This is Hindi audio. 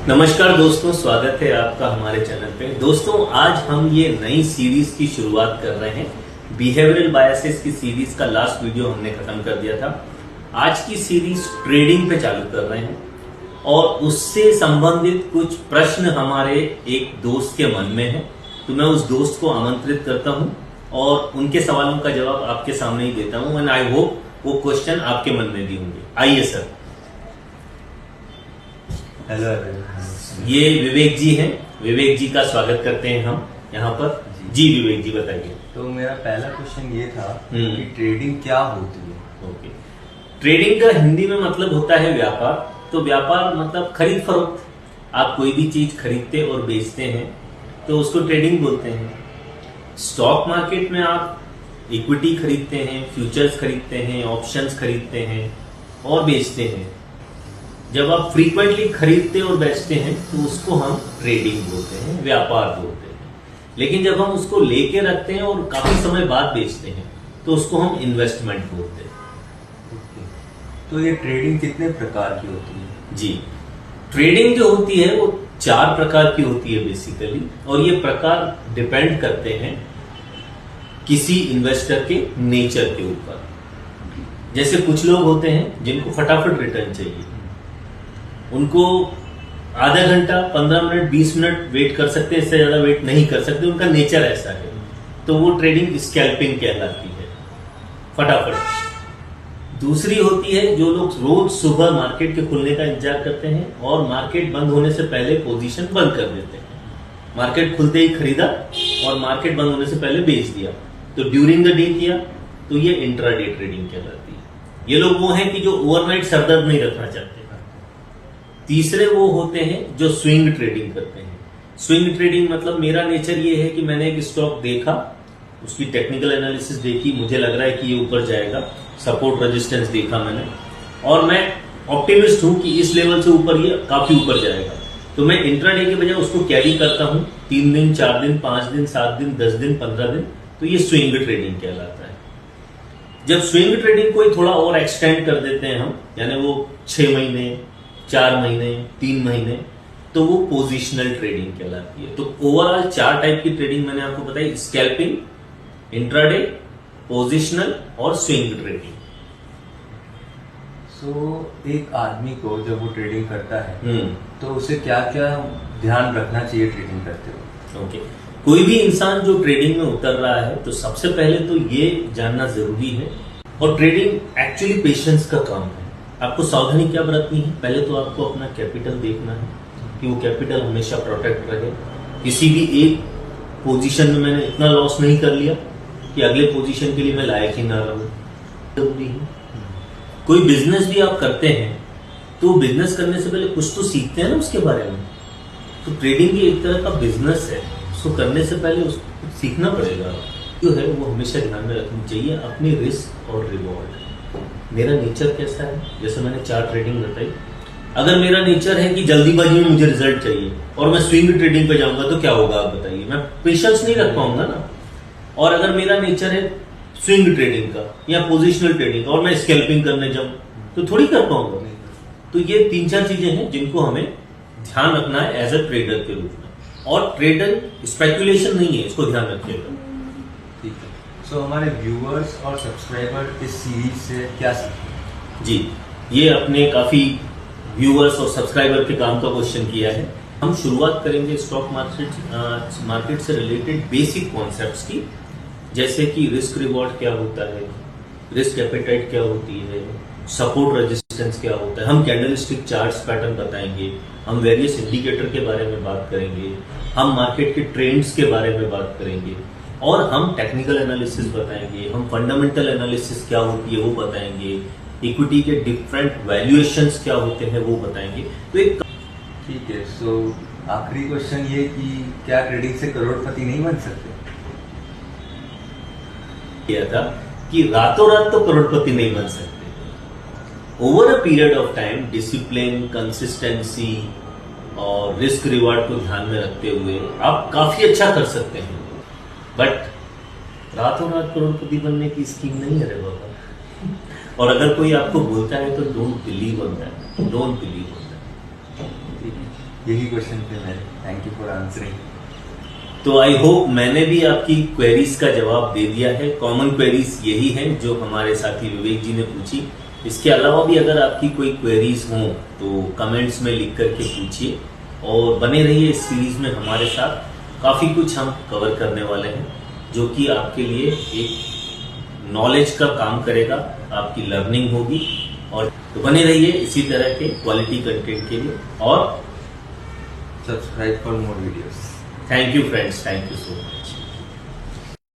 नमस्कार दोस्तों, स्वागत है आपका हमारे चैनल पे। दोस्तों, आज हम ये नई सीरीज की शुरुआत कर रहे हैं। बिहेवियरल बायसेस की सीरीज का लास्ट वीडियो हमने खत्म कर दिया था। आज की सीरीज ट्रेडिंग पे चालू कर रहे हैं और उससे संबंधित कुछ प्रश्न हमारे एक दोस्त के मन में है, तो मैं उस दोस्त को आमंत्रित करता हूं और उनके सवालों का जवाब आपके सामने ही देता हूं एंड आई होप वो क्वेश्चन आपके मन में भी होंगे। आइए सर। हेलो। ये विवेक जी हैं। विवेक जी का स्वागत करते हैं हम यहाँ पर। जी विवेक जी, बताइए। तो मेरा पहला क्वेश्चन ये था कि ट्रेडिंग क्या होती है। ओके, ट्रेडिंग का हिंदी में मतलब होता है व्यापार। तो व्यापार मतलब खरीद फरोख्त। आप कोई भी चीज खरीदते और बेचते हैं तो उसको ट्रेडिंग बोलते हैं। स्टॉक मार्केट में आप इक्विटी खरीदते हैं, फ्यूचर्स खरीदते हैं, ऑप्शंस खरीदते हैं और बेचते हैं। जब आप फ्रीक्वेंटली खरीदते और बेचते हैं तो उसको हम ट्रेडिंग बोलते हैं, व्यापार बोलते हैं। लेकिन जब हम उसको लेके रखते हैं और काफी समय बाद बेचते हैं तो उसको हम इन्वेस्टमेंट बोलते हैं। तो ये ट्रेडिंग कितने प्रकार की होती है? जी, ट्रेडिंग जो होती है वो 4 प्रकार की होती है बेसिकली, और ये प्रकार डिपेंड करते हैं किसी इन्वेस्टर के नेचर के ऊपर। जैसे कुछ लोग होते हैं जिनको फटाफट रिटर्न चाहिए, उनको आधा घंटा, 15 मिनट, 20 मिनट वेट कर सकते हैं, इससे ज्यादा वेट नहीं कर सकते, उनका नेचर ऐसा है। तो वो ट्रेडिंग स्कैल्पिंग कहलाती है, फटाफट। दूसरी होती है जो लोग रोज सुबह मार्केट के खुलने का इंतजार करते हैं और मार्केट बंद होने से पहले पोजीशन बंद कर देते हैं। मार्केट खुलते ही खरीदा और मार्केट बंद होने से पहले बेच दिया, तो ड्यूरिंग द डे किया, तो ये इंट्राडे ट्रेडिंग कहलाती है। ये लोग वो हैं कि जो ओवरनाइट सरदर्द नहीं रखना चाहते। तीसरे वो होते हैं जो स्विंग ट्रेडिंग करते हैं। स्विंग ट्रेडिंग मतलब मेरा नेचर ये है कि मैंने एक स्टॉक देखा, उसकी टेक्निकल एनालिसिस देखी, मुझे लग रहा है कि ये ऊपर जाएगा, सपोर्ट रेजिस्टेंस देखा मैंने, और मैं ऑप्टिमिस्ट हूं कि इस लेवल से ऊपर ये काफी ऊपर जाएगा, तो मैं इंट्राडे के बजाय उसको कैरी करता हूं 3 दिन, 4 दिन, 5 दिन, 7 दिन, 10 दिन, 15 दिन। तो ये स्विंग ट्रेडिंग कहलाता है। जब स्विंग ट्रेडिंग को थोड़ा और एक्सटेंड कर देते हैं हम, यानी वो 6 महीने, 4 महीने, 3 महीने, तो वो पोजिशनल ट्रेडिंग कहलाती है। तो ओवरऑल 4 टाइप की ट्रेडिंग मैंने आपको बताई: स्कैल्पिंग, इंट्राडे, पोजिशनल और स्विंग ट्रेडिंग। एक आदमी को जब वो ट्रेडिंग करता है तो उसे क्या क्या ध्यान रखना चाहिए ट्रेडिंग करते हुए? ओके, कोई भी इंसान जो ट्रेडिंग में उतर रहा है तो सबसे पहले तो ये जानना जरूरी है, और ट्रेडिंग एक्चुअली पेशेंस का काम है। आपको सावधानी क्या बरतनी है? पहले तो आपको अपना कैपिटल देखना है कि वो कैपिटल हमेशा प्रोटेक्ट रहे। किसी भी एक पोजीशन में मैंने इतना लॉस नहीं कर लिया कि अगले पोजीशन के लिए मैं लायक ही ना रहूं, जरूरी है। कोई बिजनेस भी आप करते हैं तो बिजनेस करने से पहले कुछ तो सीखते हैं ना उसके बारे में। तो ट्रेडिंग भी एक तरह का बिजनेस है, उसको करने से पहले उसको सीखना पड़ेगा। जो है वो हमेशा ध्यान में रखनी चाहिए अपनी रिस्क और रिवॉर्ड। मेरा नेचर कैसा है? जैसे मैंने 4 ट्रेडिंग बताई। अगर मेरा नेचर है कि जल्दीबाजी में मुझे रिजल्ट चाहिए और मैं स्विंग ट्रेडिंग पे जाऊंगा तो क्या होगा आप बताइए? मैं पेशेंस नहीं रख पाऊंगा ना। और अगर मेरा नेचर है स्विंग ट्रेडिंग का या पोजिशनल ट्रेडिंग का और मैं स्कैल्पिंग करने जाऊं तो थोड़ी कर पाऊंगा। तो ये 3-4 चीजें हैं जिनको हमें ध्यान रखना है एज अ ट्रेडर के रूप में। और ट्रेडर स्पेकुलेशन नहीं है, इसको ध्यान रखिएगा। ठीक है। हमारे व्यूअर्स और सब्सक्राइबर इस सीरीज से क्या सीखें? जी, ये अपने काफी व्यूअर्स और सब्सक्राइबर के काम का क्वेश्चन किया है। हम शुरुआत करेंगे स्टॉक मार्केट से रिलेटेड बेसिक कॉन्सेप्ट्स की, जैसे कि रिस्क रिवॉर्ड क्या होता है, रिस्क एपेटाइट क्या होती है, सपोर्ट रेजिस्टेंस क्या होता है। हम कैंडलस्टिक चार्ट्स पैटर्न बताएंगे, हम वेरियस इंडिकेटर के बारे में बात करेंगे, हम मार्केट के ट्रेंड्स के बारे में बात करेंगे, और हम टेक्निकल एनालिसिस बताएंगे, हम फंडामेंटल एनालिसिस क्या होती है वो बताएंगे, इक्विटी के डिफरेंट वैल्यूएशंस क्या होते हैं वो बताएंगे। तो एक ठीक है। आखिरी क्वेश्चन ये कि क्या ट्रेडिंग से करोड़पति नहीं बन सकते? किया था कि रातों रात तो करोड़पति नहीं बन सकते। Over a period of time discipline, consistency और रिस्क रिवार्ड को ध्यान में रखते हुए आप काफी अच्छा कर सकते हैं, बट रातों रात करोड़पति बनने की स्कीम नहीं है रे बाबा। और अगर कोई आपको बोलता है तो don't believe on that, don't believe on that. यही क्वेश्चन थे मेरे। Thank you for answering. तो आई होप मैंने भी आपकी क्वेरीज का जवाब दे दिया है। कॉमन क्वेरीज यही हैं जो हमारे साथी विवेक जी ने पूछी। इसके अलावा भी अगर आपकी कोई क्वेरीज हों तो कमेंट्स में लिख करके पूछिए और बने रहिए इस सीरीज में हमारे साथ। काफ़ी कुछ हम कवर करने वाले हैं जो कि आपके लिए एक नॉलेज का काम करेगा, आपकी लर्निंग होगी। और तो बने रहिए इसी तरह के क्वालिटी कंटेंट के लिए और subscribe for more videos. Thank you friends, thank you so much.